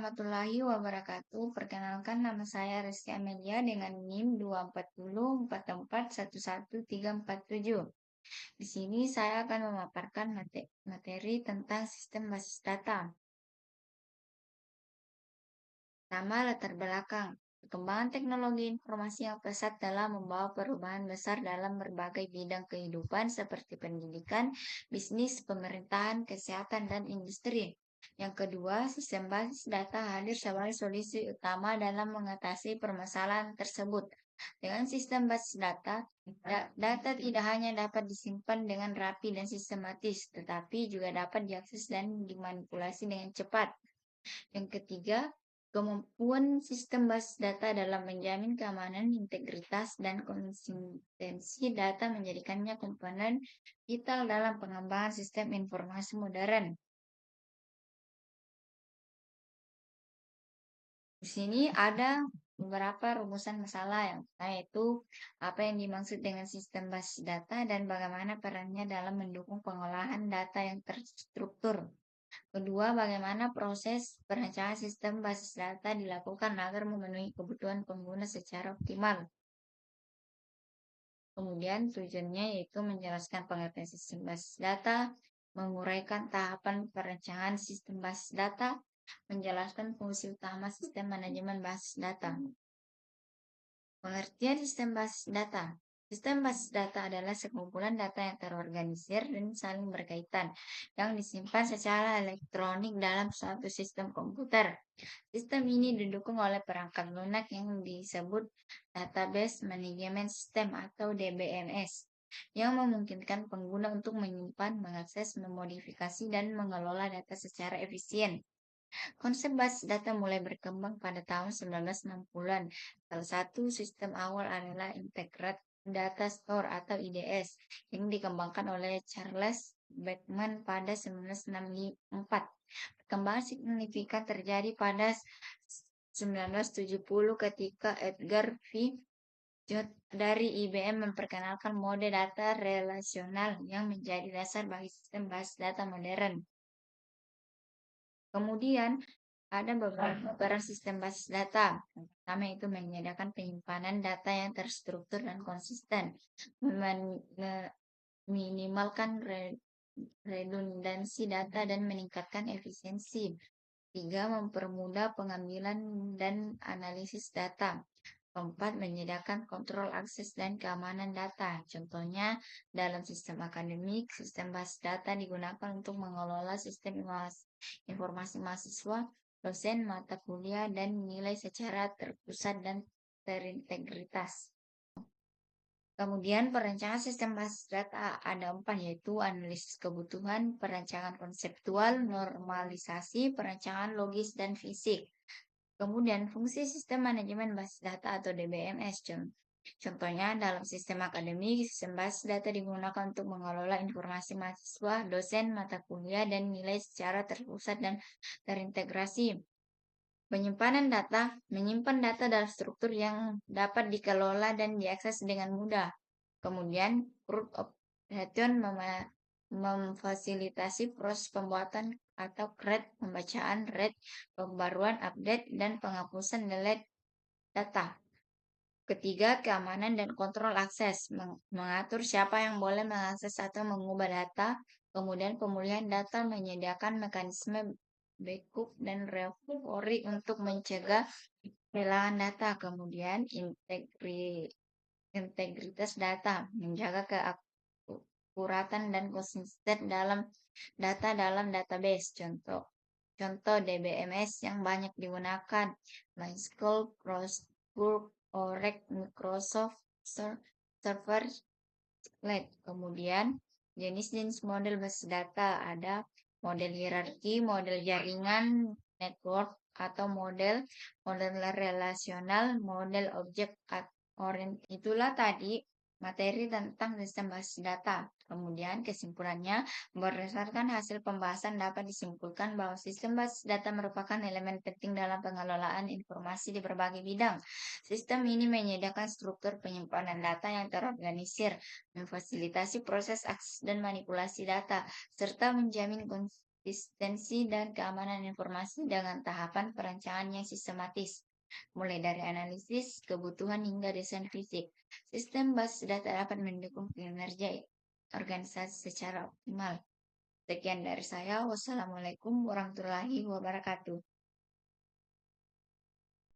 warahmatullahi wabarakatuh. Perkenalkan nama saya Rizky Amelia dengan NIM 24044111347. Di sini saya akan memaparkan materi tentang sistem basis data. Pertama, latar belakang. Perkembangan teknologi informasi yang pesat dalam membawa perubahan besar dalam berbagai bidang kehidupan seperti pendidikan, bisnis, pemerintahan, kesehatan, dan industri. Yang kedua, sistem basis data hadir sebagai solusi utama dalam mengatasi permasalahan tersebut. Dengan sistem basis data, data tidak hanya dapat disimpan dengan rapi dan sistematis, tetapi juga dapat diakses dan dimanipulasi dengan cepat. Yang ketiga, kemampuan sistem basis data dalam menjamin keamanan, integritas, dan konsistensi data menjadikannya komponen vital dalam pengembangan sistem informasi modern. Di sini ada beberapa rumusan masalah yang pertama yaitu apa yang dimaksud dengan sistem basis data dan bagaimana perannya dalam mendukung pengolahan data yang terstruktur. Kedua, bagaimana proses perencanaan sistem basis data dilakukan agar memenuhi kebutuhan pengguna secara optimal. Kemudian tujuannya yaitu menjelaskan pengertian sistem basis data, menguraikan tahapan perencanaan sistem basis data, menjelaskan fungsi utama sistem manajemen basis data. Pengertian sistem basis data. Sistem basis data adalah sekumpulan data yang terorganisir dan saling berkaitan, yang disimpan secara elektronik dalam suatu sistem komputer. Sistem ini didukung oleh perangkat lunak yang disebut Database Management System atau DBMS, yang memungkinkan pengguna untuk menyimpan, mengakses, memodifikasi, dan mengelola data secara efisien. Konsep basis data mulai berkembang pada tahun 1960-an. Salah satu sistem awal adalah Integrated Data Store atau IDS yang dikembangkan oleh Charles Bateman pada 1964. Perkembangan signifikan terjadi pada 1970 ketika Edgar V. Jod dari IBM memperkenalkan mode data relasional yang menjadi dasar bagi sistem basis data modern. Kemudian ada beberapa peran sistem basis data. Yang pertama itu menyediakan penyimpanan data yang terstruktur dan konsisten, meminimalkan redundansi data dan meningkatkan efisiensi. Tiga, mempermudah pengambilan dan analisis data. Keempat, menyediakan kontrol akses dan keamanan data. Contohnya, dalam sistem akademik, sistem basis data digunakan untuk mengelola sistem informasi mahasiswa, dosen, mata kuliah, dan nilai secara terpusat dan terintegritas. Kemudian perencanaan sistem basis data ada 4 yaitu analisis kebutuhan, perencanaan konseptual, normalisasi, perencanaan logis, dan fisik. Kemudian fungsi sistem manajemen basis data atau DBMS. Contohnya dalam sistem akademik, sistem basis data digunakan untuk mengelola informasi mahasiswa, dosen, mata kuliah, dan nilai secara terpusat dan terintegrasi. Penyimpanan data, menyimpan data dalam struktur yang dapat dikelola dan diakses dengan mudah. Kemudian, root operation memfasilitasi proses pembuatan atau create, pembacaan, read, pembaruan, update, dan penghapusan delete data. Ketiga, keamanan dan kontrol akses, mengatur siapa yang boleh mengakses atau mengubah data. Kemudian pemulihan data menyediakan mekanisme backup dan recovery untuk mencegah kehilangan data. Kemudian integritas data, menjaga keakuratan dan konsisten dalam data dalam database. Contoh DBMS yang banyak digunakan, MySQL, Postgres, Oracle, Microsoft Server. Kemudian jenis-jenis model basis data ada model hierarki, model jaringan, network atau model relasional, model objek oriented. Itulah tadi materi tentang sistem basis data. Kemudian kesimpulannya, berdasarkan hasil pembahasan dapat disimpulkan bahwa sistem basis data merupakan elemen penting dalam pengelolaan informasi di berbagai bidang. Sistem ini menyediakan struktur penyimpanan data yang terorganisir, memfasilitasi proses akses dan manipulasi data, serta menjamin konsistensi dan keamanan informasi dengan tahapan perencanaan yang sistematis, mulai dari analisis kebutuhan hingga desain fisik. Sistem basis data dapat mendukung kinerja organisasi secara optimal. Sekian dari saya. Wassalamualaikum warahmatullahi wabarakatuh.